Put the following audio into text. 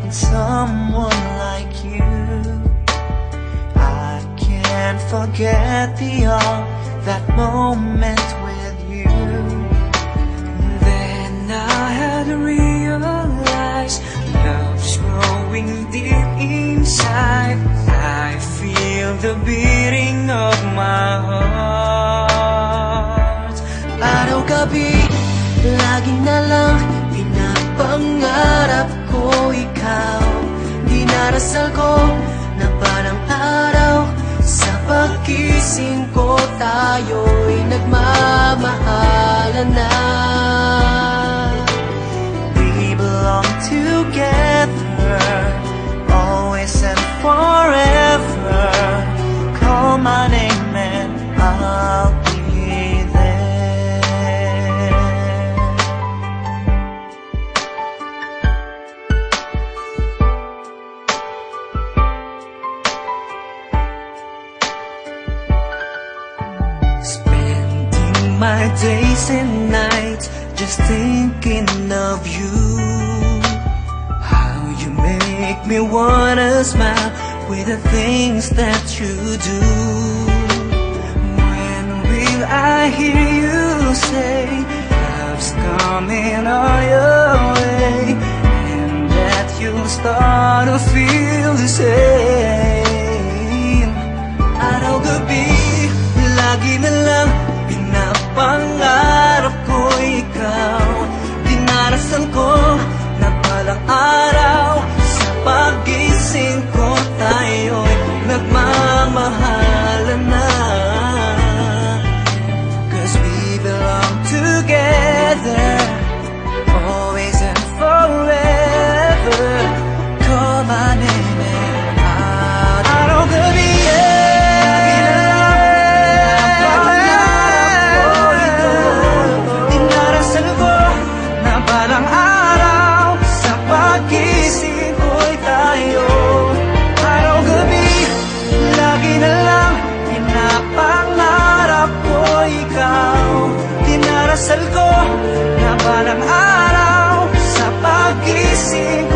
with someone like you. I can't forget that moment with you. Then I had to realize love's growing deep inside. I feel the beating of my heart. Araw-gabi, lagi na lang pinapangarap ko ikaw. Dinarasal ko na parang araw, sa pagkising ko tayo'y nagmamahalan na. We belong together, always and forever. Call my name and I'll be there. Spending my days and nights just thinking of you. How you make me wanna smile with the things that you do. When will I hear you say love's coming on your way, and that you'll start to feel the same? Araw-gabi, lagi na lang pinapangarap ko ikaw. Dinarasal ko na palang araw, sa paggising ko tayo'y nagmamahalan na. 'Cause we belong together, always and forever. Call my name and araw-gabi, dinarasal ko na balang araw, sa paggising